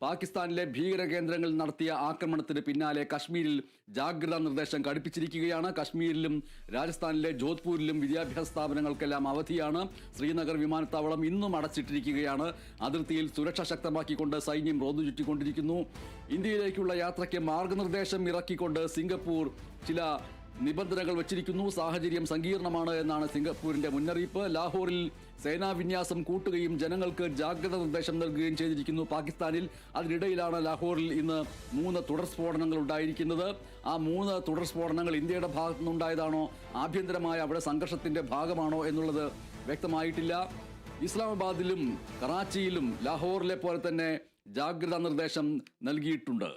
പാകിസ്ഥാനിലെ ഭീകര കേന്ദ്രങ്ങളിൽ നടത്തിയ ആക്രമണത്തിന് പിന്നാലെ കശ്മീരിൽ ജാഗ്രതാ നിർദ്ദേശം കടുപ്പിച്ചിരിക്കുകയാണ്. കശ്മീരിലും രാജസ്ഥാനിലെ ജോധ്പൂരിലും വിദ്യാഭ്യാസ സ്ഥാപനങ്ങൾക്കെല്ലാം അവധിയാണ്. ശ്രീനഗർ വിമാനത്താവളം ഇന്നും അടച്ചിട്ടിരിക്കുകയാണ്. അതിർത്തിയിൽ സുരക്ഷ ശക്തമാക്കിക്കൊണ്ട് സൈന്യം റോന്തു ചുറ്റിക്കൊണ്ടിരിക്കുന്നു. ഇന്ത്യയിലേക്കുള്ള യാത്രയ്ക്ക് മാർഗനിർദ്ദേശം ഇറക്കിക്കൊണ്ട് സിംഗപ്പൂർ ചില നിബന്ധനകൾ വച്ചിരിക്കുന്നു. സാഹചര്യം സങ്കീർണമാണ് എന്നാണ് സിംഗപ്പൂരിന്റെ മുന്നറിയിപ്പ്. ലാഹോറിൽ സേനാ വിന്യാസം കൂട്ടുകയും ജനങ്ങൾക്ക് ജാഗ്രത നിർദ്ദേശം നൽകുകയും ചെയ്തിരിക്കുന്നു പാകിസ്ഥാനിൽ. അതിനിടയിലാണ് ലാഹോറിൽ ഇന്ന് 3 തുടർ സ്ഫോടനങ്ങൾ ഉണ്ടായിരിക്കുന്നത്. ആ 3 തുടർ സ്ഫോടനങ്ങൾ ഇന്ത്യയുടെ ഭാഗത്തു നിന്നുണ്ടായതാണോ, ആഭ്യന്തരമായ അവിടെ സംഘർഷത്തിന്റെ ഭാഗമാണോ എന്നുള്ളത് വ്യക്തമായിട്ടില്ല. ഇസ്ലാമാബാദിലും കറാച്ചിയിലും ലാഹോറിലെ പോലെ തന്നെ ജാഗ്രതാ നിർദ്ദേശം നൽകിയിട്ടുണ്ട്.